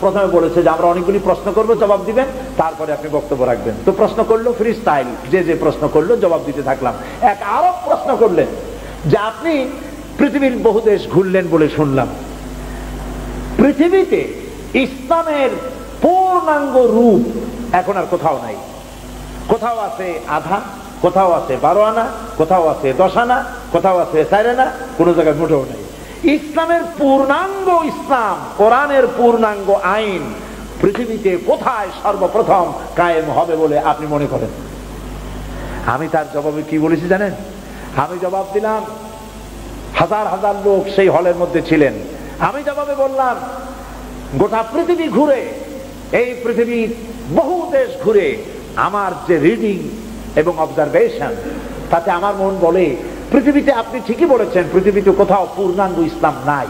প্রথমে বলেছে যে আমরা অনেকগুলি প্রশ্ন করব, জবাব দিবেন, তারপরে আপনি বক্তব্য রাখবেন। তো প্রশ্ন করলো ফ্রি স্টাইল, যে প্রশ্ন করলো জবাব দিতে থাকলাম। এক আরব প্রশ্ন করলেন যে আপনি পৃথিবীর বহু দেশ ঘুরলেন বলে শুনলাম, পৃথিবীতে ইসলামের পূর্ণাঙ্গ রূপ এখন আর কোথাও নাই। কোথাও আছে আধা, কোথাও আছে 12 আনা, কোথাও আছে 10 আনা, কোথাও আছে 4 আনা, কোন জায়গায় মোটেও নাই। ইসলামের পূর্ণাঙ্গ ইসলাম, কোরআনের পূর্ণাঙ্গ আইন পৃথিবীতে কোথায় সর্বপ্রথম কায়েম হবে বলে আপনি মনে করেন? আমি তার জবাবে কি বলেছি জানেন? আমি জবাব দিলাম, হাজার হাজার লোক সেই হলের মধ্যে ছিলেন। আমি জবাবে বললাম, গোটা পৃথিবী ঘুরে, এই পৃথিবীর বহু দেশ ঘুরে আমার যে রিডিং এবং অবজারভেশন, তাতে আমার মন বলে পৃথিবীতে আপনি ঠিকই বলেছেন, পৃথিবীতে কোথাও পূর্ণাঙ্গ ইসলাম নাই।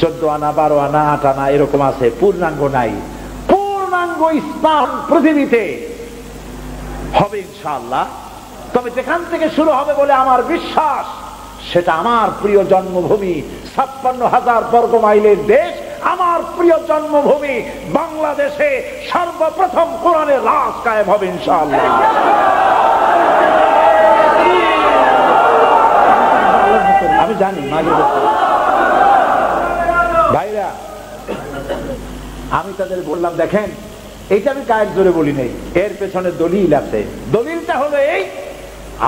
14 আনা, 12 আনা, 8 আনা এরকম আছে, পূর্ণাঙ্গ নাই। পূর্ণাঙ্গ ইসলাম পৃথিবীতে হবে ইনশাআল্লাহ। তবে যেখান থেকে শুরু হবে বলে আমার বিশ্বাস, সেটা আমার প্রিয় জন্মভূমি, 56,000 বর্গ মাইলের দেশ, আমার প্রিয় জন্মভূমি বাংলাদেশে সর্বপ্রথম কোরআনের রাজ কায়েম হবে ইনশাআল্লাহ। আমি জানি ভাইরা, আমি তাদের বললাম দেখেন, এইটা আমি কায়ের জোরে বলি নাই, এর পেছনে দলিল আছে। দলিলটা হলো এই,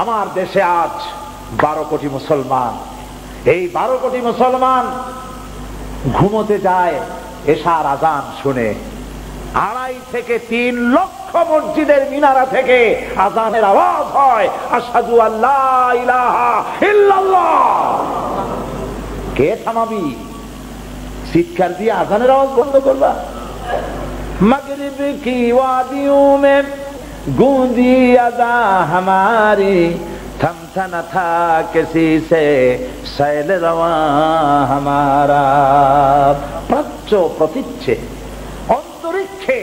আমার দেশে আজ 12 কোটি মুসলমান। এই 12 কোটি মুসলমান ঘুমোতে যায় এশার আজান শুনে। 2.5 থেকে 3 লক্ষ মসজিদের মিনারা থেকে আজানের আওয়াজ হয়, আশহাদু আল্লা ইলাহা ইল্লাল্লাহ। কে থামাবি? চিৎকার দিয়ে আজানের আওয়াজ বন্ধ করবা? মাগরিব কি ওয়াদিयों में गूंजी अज़ा हमारी, थमता न था किसी से सैल रवा हमारा। প্রাচ্য প্রতীচ্ছে, অন্তরিক্ষে,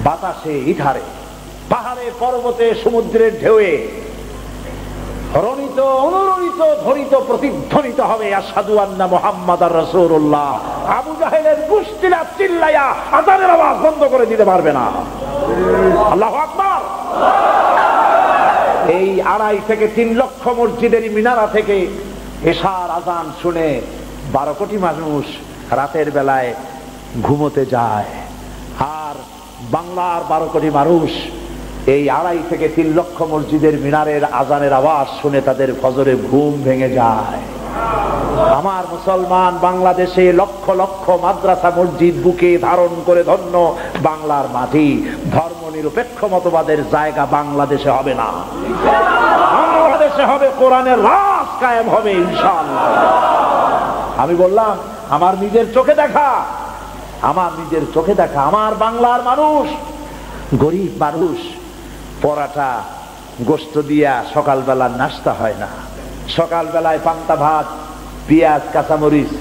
বাতাসে, ইধারে, পাহাড়ে, পর্বতে, সমুদ্রের ঢেউয়ে রণিত, অনুরণিত, ধ্বনিত, প্রতিধ্বনিত হবে আশহাদু আন্না মুহাম্মাদার রাসূলুল্লাহ। আবু জাহেলের গোষ্ঠীরা চিল্লায়া আযানের আওয়াজ বন্ধ করে দিতে পারবে না। আল্লাহু আকবার। এই 2.5 থেকে 3 লক্ষ মসজিদের মিনারা থেকে এশার আজান শুনে 12 কোটি মানুষ রাতের বেলায় ঘুমোতে যায়। আর বাংলার 12 কোটি মানুষ এই 2.5 থেকে 3 লক্ষ মসজিদের মিনারের আজানের আওয়াজ শুনে তাদের ফজরে ঘুম ভেঙে যায়। আমার মুসলমান বাংলাদেশে লক্ষ লক্ষ মাদ্রাসা মসজিদ বুকে ধারণ করে ধন্য বাংলার মাটি। ধর্ম নিরপেক্ষ মতবাদের জায়গা বাংলাদেশে হবে না, বাংলাদেশে হবে কোরআনের রাজ কায়েম হবে ইনশাআল্লাহ। আমি বললাম, আমার নিজের চোখে দেখা, আমার নিজের চোখে দেখা, আমার বাংলার মানুষ, গরিব মানুষ, পরাটা গোস্ত দিয়া সকালবেলা নাস্তা হয় না। সকালবেলায় পান্তা ভাত, পেঁয়াজ, কাঁচামরিচ,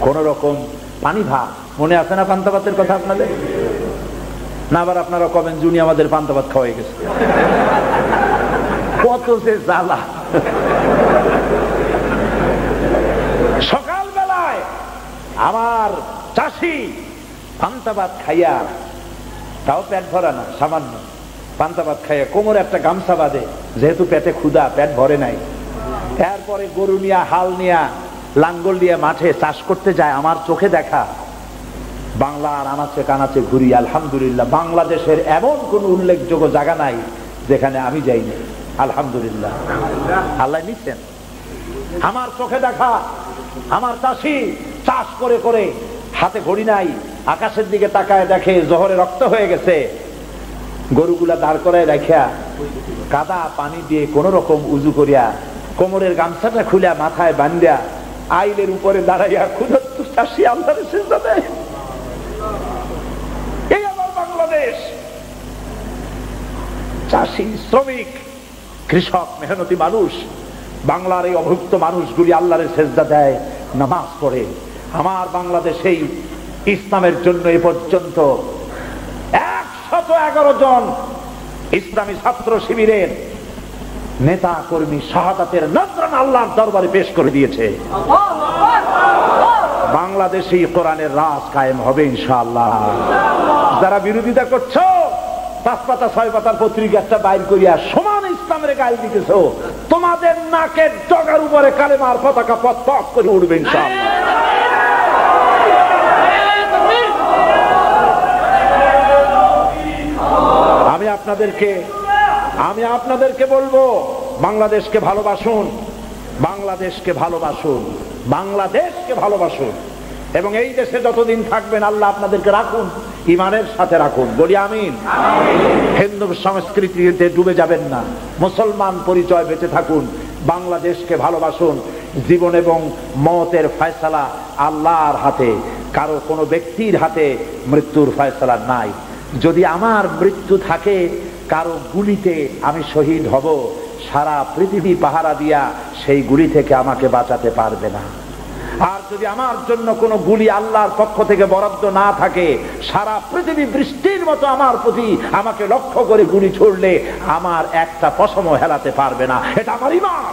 কোন রকম পানি ভাত। মনে আছে না পান্তা ভাতের কথা আপনাদের? না আবার আপনারা কবেন জুনি আমাদের পান্তা ভাত খাওয়াই গেছে। কত যে জ্বালা। সকালবেলায় আমার চাষি পান্তা ভাত খাইয়া, তাও পেট ভরা না, সামান্য পান্তা ভাত খাইয়া কোমরে একটা গামছা বাঁধে, যেহেতু পেটে ক্ষুধা, পেট ভরে নাই। এরপরে গরু নিয়া, হাল নিয়া, লাঙ্গল নিয়ে মাঠে চাষ করতে যায়। আমার চোখে দেখা। বাংলার আনাচে কানাচে ঘুরি, আলহামদুলিল্লাহ বাংলাদেশের এমন কোন উল্লেখযোগ্য জায়গা নাই যেখানে আমি যাইনি, আলহামদুলিল্লাহ। আল্লাহ নিচ্ছেন। আমার চোখে দেখা আমার চাষি চাষ করে করে, হাতে ঘড়ি নাই, আকাশের দিকে তাকায় দেখে জোহরে রক্ত হয়ে গেছে। গরুগুলা দাঁড় করায় রাখিয়া কাদা পানি দিয়ে কোন রকম উজু করিয়া কোমরের গামছাটা খুলিয়া মাথায় বান্ধিয়া আইলের উপরে দাঁড়াইয়া ক্ষুধার্ত চাষি আল্লাহর সিজদা দেয়। এই আমার বাংলাদেশ। চাষি, শ্রমিক, কৃষক, মেহনতি মানুষ, বাংলার এই অভুক্ত মানুষগুলি আল্লাহর সিজদা দেয়, নামাজ পড়ে। আমার বাংলাদেশেই ইসলামের জন্য এ পর্যন্ত 111 জন ইসলামী ছাত্র শিবিরের নেতা কর্মী শাহাদাতের নজরানা আল্লাহর দরবারে পেশ করে দিয়েছে। বাংলাদেশে কোরআনের রাজ কায়েম হবে ইনশাআল্লাহ। যারা বিরোধিতা করছো, 5 পাতা 6 পাতার পত্রিকা একটা বাইর করিয়া সমান ইসলামের গায়ে দিতেছো, তোমাদের নাকের ডগার উপরে কালেমার পতাকা পথ পথ করে উঠবে ইনশাআল্লাহ। আমি আপনাদেরকে বলবো, বাংলাদেশকে ভালোবাসুন, বাংলাদেশকে ভালোবাসুন, বাংলাদেশকে ভালোবাসুন। এবং এই দেশে যতদিন থাকবেন আল্লাহ আপনাদেরকে রাখুন, ঈমানের সাথে রাখুন। বলি আমিন। হিন্দু সংস্কৃতিতে ডুবে যাবেন না, মুসলমান পরিচয় বেঁচে থাকুন, বাংলাদেশকে ভালোবাসুন। জীবন এবং মওতের ফয়সালা আল্লাহর হাতে, কারো কোনো ব্যক্তির হাতে মৃত্যুর ফয়সালা নাই। যদি আমার মৃত্যু থাকে কারো গুলিতে আমি শহীদ হব, সারা পৃথিবী পাহারা দিয়া সেই গুলি থেকে আমাকে বাঁচাতে পারবে না। আর যদি আমার জন্য কোনো গুলি আল্লাহর পক্ষ থেকে বরাদ্দ না থাকে, সারা পৃথিবী বৃষ্টির মতো আমার প্রতি আমাকে লক্ষ্য করে গুলি ছুড়লে আমার একটা পশমও হেলাতে পারবে না। এটা আমার ঈমান।